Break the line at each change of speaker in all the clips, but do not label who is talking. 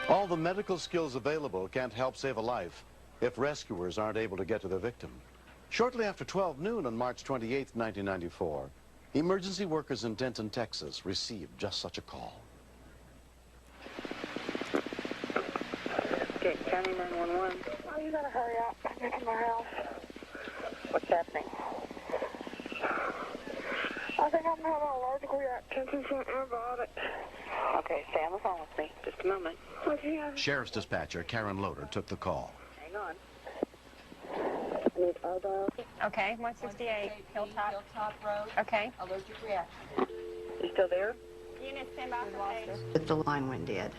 All the medical skills available can't help save a life if rescuers aren't able to get to their victim. Shortly after 12 noon on March 28, 1994, emergency workers in Denton, Texas received just such a call.
Okay, County 911. Oh, you gotta hurry up. I'm into my house. What's happening? I think I'm having an allergic reaction to some antibiotics. Okay, stay on the phone with me. Just a moment.
Sheriff's dispatcher Karen Loader took the call.
Hang on. Need antibiotics.
Okay, 168 Hilltop Road. Okay.
Allergic reaction. You still there?
Unit, stand by for page.
But the line went dead.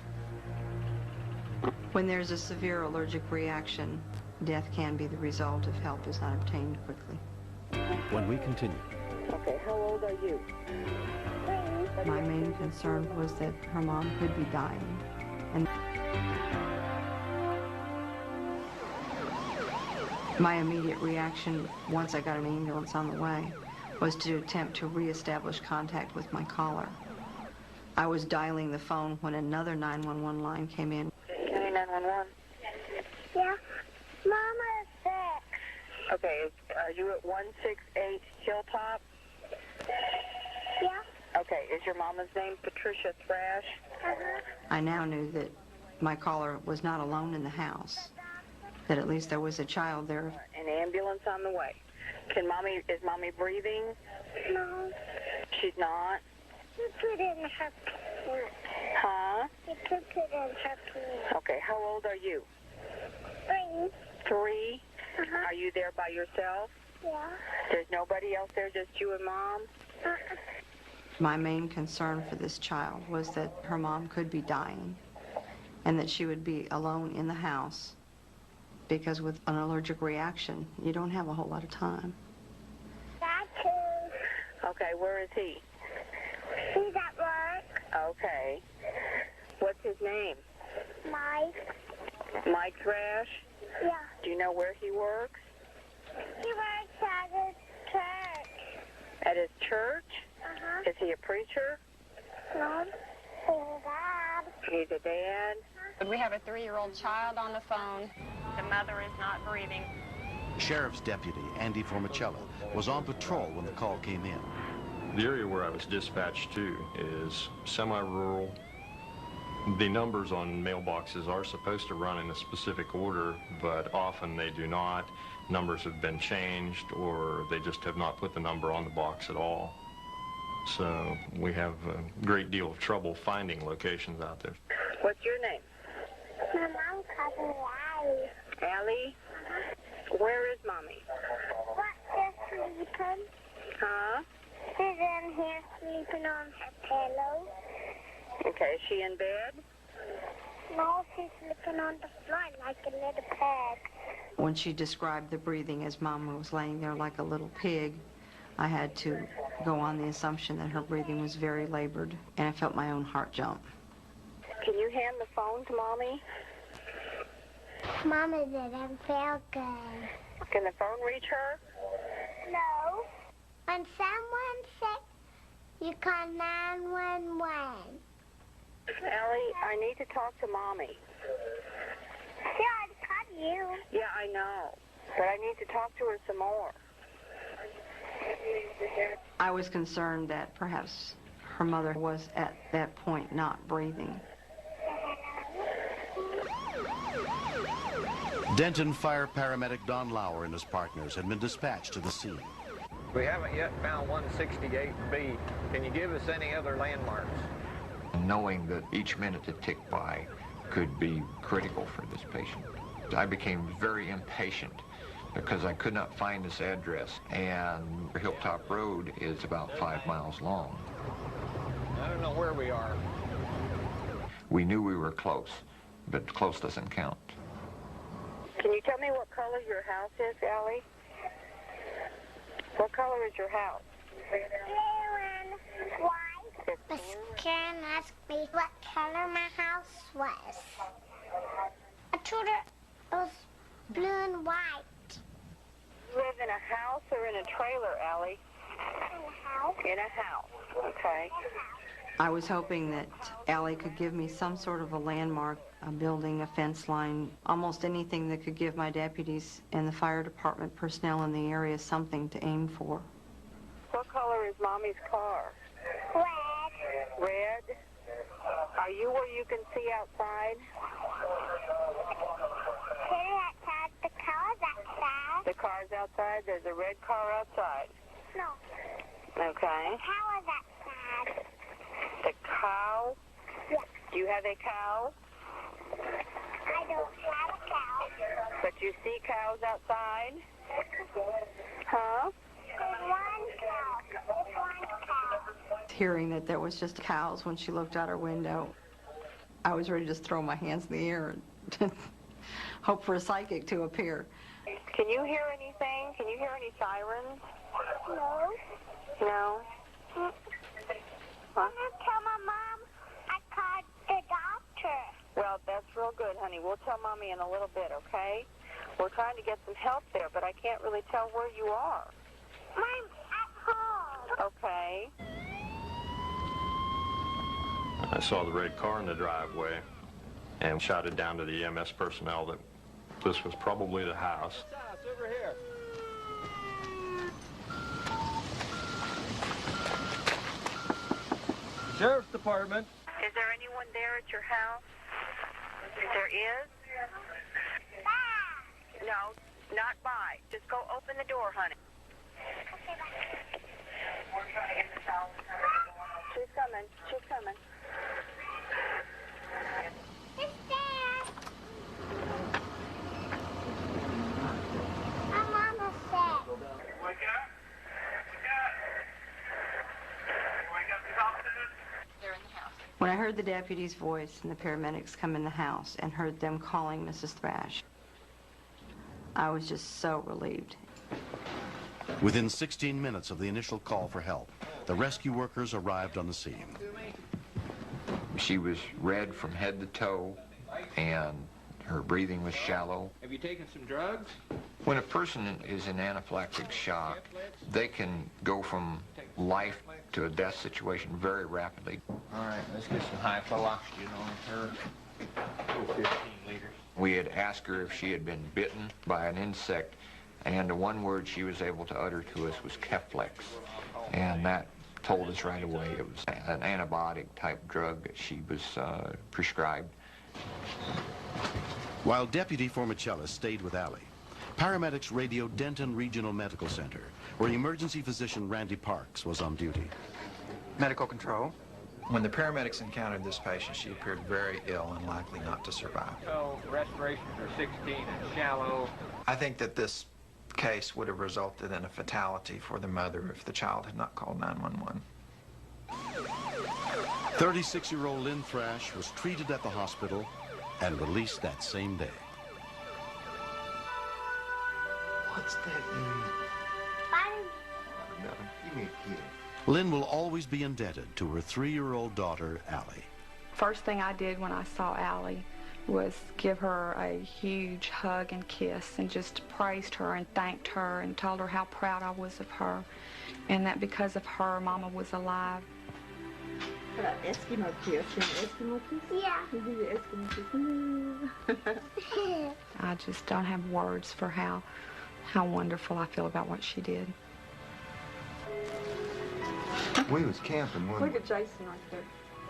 When there's a severe allergic reaction, death can be the result if help is not obtained quickly.
When we continue.
Okay, how old are you?
My main concern was that her mom could be dying. And my immediate reaction, once I got an ambulance on the way, was to attempt to reestablish contact with my caller. I was dialing the phone when another 911 line came in.
County 911.
Yeah, Mama's sick.
Okay, are you at 168 Hilltop?
Yeah.
Okay, is your mama's name Patricia Thrash?
I now knew that my caller was not alone in the house, that at least there was a child there.
An ambulance on the way. Is Mommy breathing?
No.
She's not?
You put it in her pants.
Huh?
You put it in her pants.
Okay, how old are you?
3.
3? Are you there by yourself?
Yeah.
There's nobody else there, just you and Mom?
My main concern for this child was that her mom could be dying and that she would be alone in the house, because with an allergic reaction, you don't have a whole lot of time.
Dad too.
Okay, where is he?
He's at work.
Okay. What's his name?
Mike.
Mike Thrash?
Yeah.
Do you know where he works?
He works at his church.
At his church? Is he a preacher?
No. He's a dad.
He's a dad?
We have a 3-year-old child on the phone. The mother is not breathing.
Sheriff's deputy Andy Formicello was on patrol when the call came in.
The area where I was dispatched to is semi-rural. The numbers on mailboxes are supposed to run in a specific order, but often they do not. Numbers have been changed, or they just have not put the number on the box at all. So we have a great deal of trouble finding locations out there.
What's your name?
My mom calls me Allie.
Allie? Where is Mommy?
What, she's sleeping?
Huh?
She's in here sleeping on her pillow.
Okay, is she in bed?
No, she's sleeping on the floor like a little pig.
When she described the breathing as Mama was laying there like a little pig, I had to go on the assumption that her breathing was very labored, and I felt my own heart jump.
Can you hand the phone to Mommy?
Mama didn't feel good.
Can the phone reach her?
No. When someone's sick, you call 911.
Allie, I need to talk to Mommy.
She already called you.
Yeah, I know. But I need to talk to her some more.
I was concerned that perhaps her mother was at that point not breathing.
Denton fire paramedic Don Lauer and his partners had been dispatched to the scene.
We haven't yet found 168B. Can you give us any other landmarks?
Knowing that each minute that ticked by could be critical for this patient, I became very impatient because I could not find this address, and Hilltop Road is about 5 miles long.
I don't know where we are.
We knew we were close, but close doesn't count.
Can you tell me what color your house is, Allie? What color is your house?
Blue and white. But Karen asked me what color my house was. I told her it was blue and white.
You live in a house or in a trailer, Allie?
In a house.
In a house, okay.
I was hoping that Allie could give me some sort of a landmark, a building, a fence line, almost anything that could give my deputies and the fire department personnel in the area something to aim for.
What color is Mommy's car?
Red.
Red? Are you where you can see outside?
Here outside. The car's outside.
The car's outside? There's a red car outside.
No.
Okay.
The cow is outside.
The cow?
Yeah.
Do you have a cow?
I don't have a cow.
But you see cows outside? Huh?
There's one cow. There's one cow.
Hearing that there was just cows when she looked out her window, I was ready to just throw my hands in the air and hope for a psychic to appear.
Can you hear anything? Can you hear any sirens?
No.
No?
Huh? Tell my mom I called the doctor.
Well, that's real good, honey. We'll tell Mommy in a little bit, okay? We're trying to get some help there, but I can't really tell where you are.
I'm at home.
Okay.
I saw the red car in the driveway and shouted down to the EMS personnel that this was probably the house.
Over here. Sheriff's Department.
Is there anyone there at your house? There is?
Bye.
No, not by. Just go open the door, honey.
Okay, bye.
She's coming. She's coming.
It's there. I'm on the set.
Wake up. Wake up. Wake up these officers.
They're in the house.
When I heard the deputy's voice and the paramedics come in the house and heard them calling Mrs. Thrash, I was just so relieved.
Within 16 minutes of the initial call for help, the rescue workers arrived on the scene.
She was red from head to toe, and her breathing was shallow.
Have you taken some drugs?
When a person is in anaphylactic shock, they can go from life to a death situation very rapidly.
All right, let's get some high flow oxygen on her. 15 liters.
We had asked her if she had been bitten by an insect, and the one word she was able to utter to us was Keflex. And that told us right away it was an antibiotic type drug that she was prescribed.
While Deputy Formicellis stayed with Allie, paramedics radioed Denton Regional Medical Center, where emergency physician Randy Parks was on duty.
Medical control. When the paramedics encountered this patient, she appeared very ill and likely not to survive.
So respirations are 16 and shallow.
I think that this case would have resulted in a fatality for the mother if the child had not called 911.
36-year-old Lynn Thrash was treated at the hospital and released that same day.
What's that mean?
Bye.
Give me a kid.
Lynn will always be indebted to her 3-year-old daughter, Allie.
First thing I did when I saw Allie was give her a huge hug and kiss and just praised her and thanked her and told her how proud I was of her and that because of her, Mama was alive.
Eskimo kiss. Eskimo kiss?
Yeah.
You do the Eskimo kiss.
I just don't have words for how wonderful I feel about what she did.
We was camping one.
Look at Jason right there.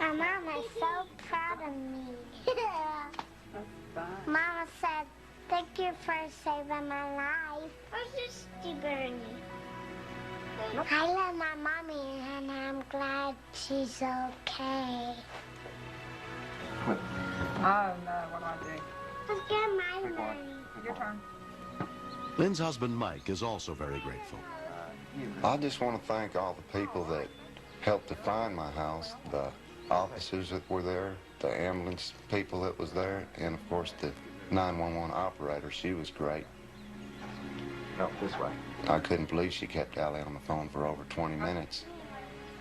My mom is so proud of me.
That's fine.
Mama said, thank you for saving my life. Where's your Bernie? I love my mommy and I'm glad she's okay.
What?
Oh, no, what do I do?
Let's get my Bernie.
Your turn.
Lynn's husband, Mike, is also very grateful.
I just want to thank all the people that helped to find my house, the officers that were there, the ambulance people that was there, and of course the 911 operator. She was great.
No, this way.
I couldn't believe she kept Allie on the phone for over 20 minutes,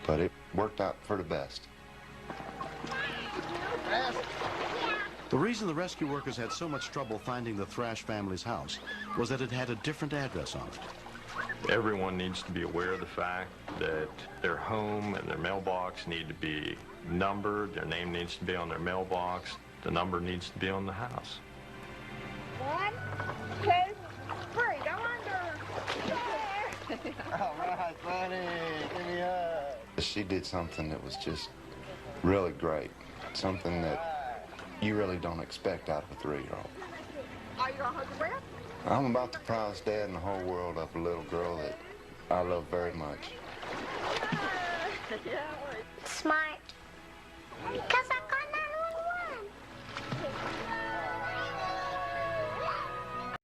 but it worked out for the best.
The reason the rescue workers had so much trouble finding the Thrash family's house was that it had a different address on it.
Everyone needs to be aware of the fact that their home and their mailbox need to be numbered, their name needs to be on their mailbox, the number needs to be on the house.
1, 2, 3, go under.
All right, buddy, give me up.
She did something that was just really great, something that you really don't expect out of a 3-year-old.
Are you gonna hold your breath?
I'm about the proudest dad in the whole world of a little girl that I love very much.